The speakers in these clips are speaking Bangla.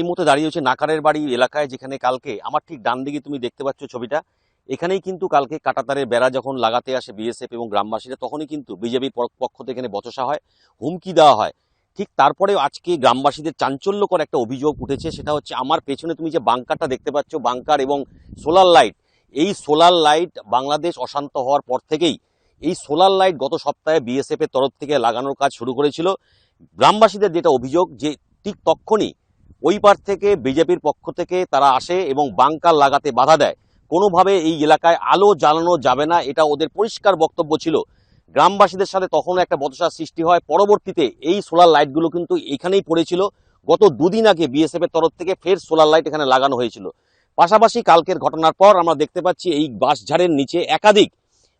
এই মুহূর্তে দাঁড়িয়ে হচ্ছে নাকারের বাড়ি এলাকায়, যেখানে কালকে আমার ঠিক ডান দিকে তুমি দেখতে পাচ্ছ ছবিটা, এখানেই কিন্তু কালকে কাঁটাতারের বেড়া যখন লাগাতে আসে বিএসএফ এবং গ্রামবাসীরা, তখনই কিন্তু বিজেপির পক্ষ থেকে এখানে বচসা হয়, হুমকি দেওয়া হয়। ঠিক তারপরেও আজকে গ্রামবাসীদের চাঞ্চল্যকর একটা অভিযোগ উঠেছে, সেটা হচ্ছে আমার পেছনে তুমি যে বাংকারটা দেখতে পাচ্ছ, বাংকার এবং সোলার লাইট, এই সোলার লাইট বাংলাদেশ অশান্ত হওয়ার পর থেকেই এই সোলার লাইট গত সপ্তাহে বিএসএফ এর তরফ থেকে লাগানোর কাজ শুরু করেছিল। গ্রামবাসীদের যেটা অভিযোগ যে ঠিক তখনই ওই পার থেকে বিজেপির পক্ষ থেকে তারা আসে এবং বাংকার লাগাতে বাধা দেয়, কোনোভাবে এই এলাকায় আলো জ্বালানো যাবে না, এটা ওদের পরিষ্কার বক্তব্য ছিল। গ্রামবাসীদের সাথে তখনও একটা বচসার সৃষ্টি হয়। পরবর্তীতে এই সোলার লাইটগুলো কিন্তু এখানেই পড়েছিল। গত দুদিন আগে বিএসএফ এর তরফ থেকে ফের সোলার লাইট এখানে লাগানো হয়েছিল। পাশাপাশি কালকের ঘটনার পর আমরা দেখতে পাচ্ছি এই বাঁশঝাড়ের নিচে একাধিক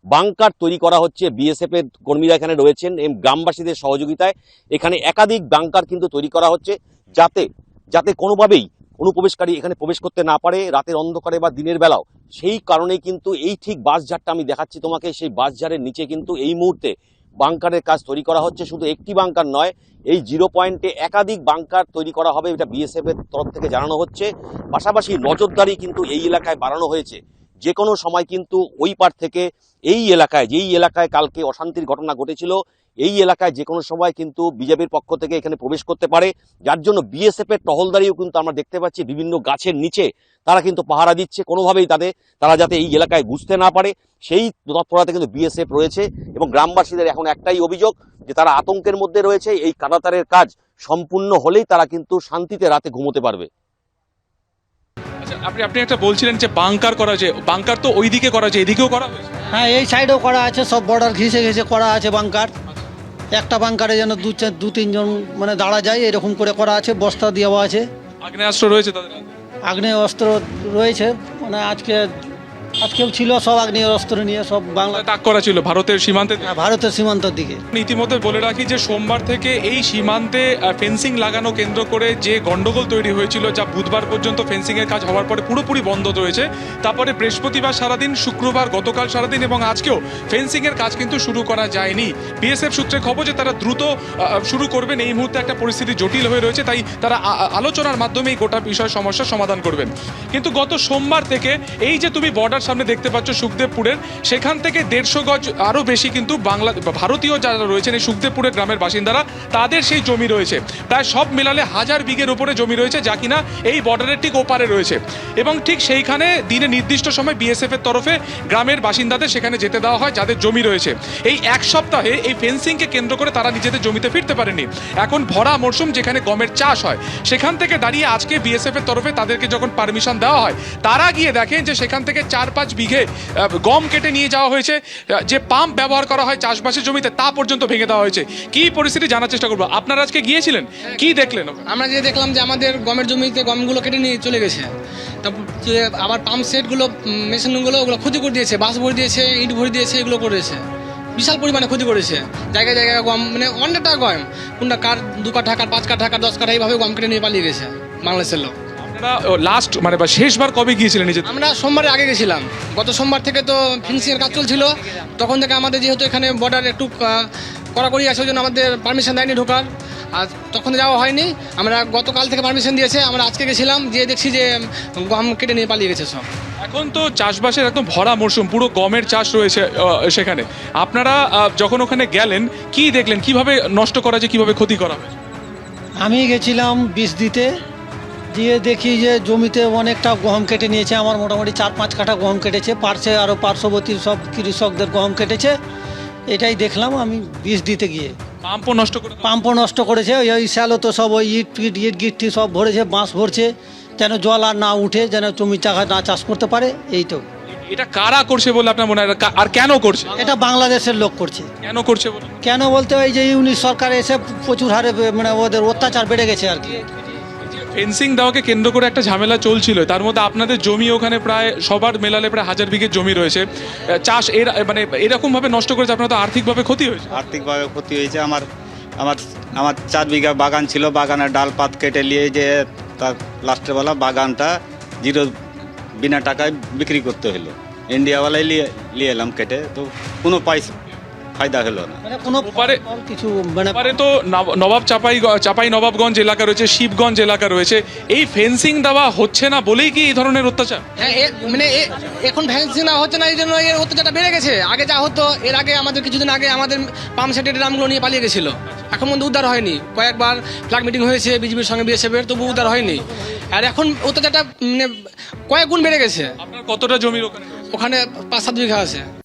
বাংকার তৈরি করা হচ্ছে। বিএসএফ এর কর্মীরা এখানে রয়েছেন এবং গ্রামবাসীদের সহযোগিতায় এখানে একাধিক বাংকার কিন্তু তৈরি করা হচ্ছে, যাতে যাতে কোনোভাবেই অনুপ্রবেশকারী এখানে প্রবেশ করতে না পারে, রাতের অন্ধকারে বা দিনের বেলাও। সেই কারণেই কিন্তু এই ঠিক বাঁশঝাড়টা আমি দেখাচ্ছি তোমাকে, সেই বাঁশঝাড়ের নিচে কিন্তু এই মুহূর্তে বাংকারের কাজ তৈরি করা হচ্ছে। শুধু একটি বাংকার নয়, এই 0 পয়েন্টে একাধিক বাংকার তৈরি করা হবে, এটা বিএসএফ এর তরফ থেকে জানানো হচ্ছে। পাশাপাশি নজরদারি কিন্তু এই এলাকায় বাড়ানো হয়েছে। যে কোনো সময় কিন্তু ওই পার থেকে এই এলাকায়, যেই এলাকায় কালকে অশান্তির ঘটনা ঘটেছিল, এই এলাকায় যে কোনো সময় কিন্তু বিজেপির পক্ষ থেকে এখানে প্রবেশ করতে পারে, যার জন্য বিএসএফ এর টহলদারিও কিন্তু আমরা দেখতে পাচ্ছি বিভিন্ন গাছের নিচে তারা কিন্তু পাহারা দিচ্ছে, কোনোভাবেই তারা যাতে এই এলাকায় ঘুষতে না পারে সেই তৎপরতা কিন্তু বিএসএফ রয়েছে। এবং গ্রামবাসীদের এখন একটাই অভিযোগ যে তারা আতঙ্কের মধ্যে রয়েছে, এই কাঁটাতারের কাজ সম্পূর্ণ হলেই তারা কিন্তু শান্তিতে রাতে ঘুমোতে পারবে। আপনি আপনি একটা বলছিলেন যে বাংকার করা, যে বাংকার তো ওইদিকে করা আছে, এদিকেও করা হয়েছে? হ্যাঁ, এই সাইডেও করা আছে, সব বর্ডার ঘিসে ঘিসে করা আছে বাংকার। একটা বাংকারে যেন দু তিনজন মানে দাঁড়া যায় এরকম করে করা আছে, বস্তা দেওয়া আছে। আগ্নেয়াস্ত্র রয়েছে তাদের? আগ্নেয় অস্ত্র রয়েছে, মানে আজকেও ছিল সব আগ্নেয় অস্ত্র নিয়ে, সব বাংলা তাক করা ছিল ভারতের সীমান্তে। ভারতের সীমান্তের দিকে। ইতিমধ্যে বলে রাখি যে সোমবার থেকে এই সীমান্তে ফেন্সিং লাগানো কেন্দ্র করে যে গন্ডগোল তৈরি হয়েছিল, যা বুধবার পর্যন্ত ফেন্সিং এর কাজ হওয়ার পরে পুরোপুরি বন্ধ রয়েছে, তারপরে বৃহস্পতিবার সারাদিন, শুক্রবার গতকাল সারাদিন এবং আজকেও ফেন্সিং এর কাজ কিন্তু শুরু করা যায়নি। বিএসএফ সূত্রে খবর যে তারা দ্রুত শুরু করবেন। এই মুহূর্তে একটা পরিস্থিতি জটিল হয়ে রয়েছে, তাই তারা আলোচনার মাধ্যমে এই গোটা বিষয় সমস্যার সমাধান করবেন। কিন্তু গত সোমবার থেকে এই যে তুমি বর্ডার সামনে দেখতে পাচ্ছ সুখদেবপুরের, সেখান থেকে 150 গজ আরো বেশি কিন্তু ভারতীয় যারা রয়েছেন এই সুখদেবপুরের গ্রামের বাসিন্দারা, তাদের সেই জমি রয়েছে। প্রায় সব মেলালে 1000 বিঘের উপরে জমি রয়েছে, যা কিনা এই বর্ডারের ঠিক ওপারে রয়েছে। এবং ঠিক সেইখানে দিনে নির্দিষ্ট সময় বিএসএফ এর তরফে গ্রামের বাসিন্দাদের সেখানে যেতে দেওয়া হয়, যাদের জমি রয়েছে। এই এক সপ্তাহে এই ফেন্সিংকে কেন্দ্র করে তারা নিজেদের জমিতে ফিরতে পারেনি। এখন ভরা মরশুম, যেখানে গমের চাষ হয়, সেখান থেকে দাঁড়িয়ে আজকে বিএসএফ এর তরফে তাদেরকে যখন পারমিশন দেওয়া হয়, তারা গিয়ে দেখেন যে সেখান থেকে 4-5 বিঘে গম কেটে নিয়ে যাওয়া হয়েছে। যে পাম্প ব্যবহার করা হয় চাষবাসের জমিতে, তা পর্যন্ত ভেঙে দেওয়া হয়েছে। কি পরিস্থিতি জানার চেষ্টা করবো। আপনারা আজকে গিয়েছিলেন, কি দেখলেন? আমরা যে দেখলাম যে আমাদের গমের জমিতে গমগুলো কেটে নিয়ে চলে গেছে। তারপর যে আবার পাম্প সেটগুলো, মেশিনগুলো, ওগুলো ক্ষতি করে দিয়েছে, বাস ভরে দিয়েছে, ইট ভরে দিয়েছে, এগুলো করেছে। বিশাল পরিমাণে ক্ষতি করেছে। জায়গায় জায়গায় গম, মানে অনেক টাকা গম, কোনটা কার 2 কাঠা, কার 5 কাঠা, কার 10 কাঠা, এইভাবে গম কেটে নিয়ে পালিয়ে গেছে বাংলাদেশের লোক। লাস্ট মানে বা শেষবার কবে গিয়েছিলেন? আমরা সোমবারের আগে গেছিলাম। গত সোমবার থেকে তো ফিনিশিংয়ের কাজ চলছিল, তখন থেকে আমাদের যেহেতু এখানে বর্ডার একটু কড়াকড়ি আছে, ওই জন্য আমাদের পারমিশন দেয়নি ঢোকার, আর তখন যাওয়া হয়নি। আমরা গতকাল থেকে পারমিশন দিয়েছে, আমরা আজকে গেছিলাম, গিয়ে দেখছি যে গম কেটে নিয়ে পালিয়ে গেছে সব। এখন তো চাষবাসের একদম ভরা মরশুম, পুরো গমের চাষ রয়েছে সেখানে। আপনারা যখন ওখানে গেলেন, কি দেখলেন, কিভাবে নষ্ট করা যায়, কিভাবে ক্ষতি করা হয়? আমি গেছিলাম বিষ দিতে, দিয়ে দেখি যে জমিতে অনেকটা গম কেটে নিয়েছে। আমার মোটামুটি 4-5 কাঠা গম কেটেছে, আরও পার্শ্ববর্তী সব কৃষকদের গম কেটেছে। এটাই দেখলাম আমি বিষ দিতে গিয়ে। পাম্পও নষ্ট করেছে। ওই শ্যালো তো সব ওই ইট গিট্টি সব ভরেছে, বাঁশ ভরছে, যেন জল আর না উঠে, যেন জমি চাষা না চাষ করতে পারে। এই তো। এটা কারা করছে বলে আপনার মনে হয়, আর কেন করছে? এটা বাংলাদেশের লোক করছে। কেন করছে বলে? কেন বলতে ওই যে ইউনিট সরকার এসে প্রচুর হারে মানে ওদের অত্যাচার বেড়ে গেছে আর কি। ফেন্সিং দেওয়াকে কেন্দ্র করে একটা ঝামেলা চলছিল, তার মধ্যে আপনাদের জমি ওখানে প্রায় সবার মেলালে প্রায় 1000 বিঘের জমি রয়েছে। চাষ মানে এরকম ভাবে নষ্ট করেছে, আপনার তো আর্থিকভাবে ক্ষতি হয়েছে। আর্থিকভাবে ক্ষতি হয়েছে। আমার 4 বিঘা বাগান ছিল, বাগানের ডালপাত কেটে নিয়ে যে তার লাস্টের বেলা বাগানটা বিনা টাকায় বিক্রি করতে হলো। ইন্ডিয়াওয়ালাই নিয়ে এলাম কেটে, তো কোনো ফায়দা হলো না। মানে কোনো ওপারে- কিছু মানে এবারে তো নবাব চাপাই নবাবগঞ্জ এলাকা রয়েছে, শিবগঞ্জ এলাকা রয়েছে, এই ফেন্সিং দেওয়া হচ্ছে না বলেই কি এই ধরনের অত্যাচার? হ্যাঁ মানে এখন ভ্যাকেন্সি না হচ্ছে না, এই জন্য এর অত্যাচারটা বেড়ে গেছে। আগে যা হতো, এর আগে আমাদের কিছুদিন আগে আমাদের পাম্প সেটের ড্রামগুলো নিয়ে পালিয়ে গেছিল, এখন পর্যন্ত উদ্ধার হয়নি। কয়েকবার ফ্ল্যাগ মিটিং হয়েছে বিজেপির সঙ্গে বিএসএফের, তবু উদ্ধার হয়নি। আর এখন অত্যাচারটা মানে কয়েক গুণ বেড়ে গেছে। আপনার কতটা জমির ওখানে? ওখানে 5-7 বিঘা আছে।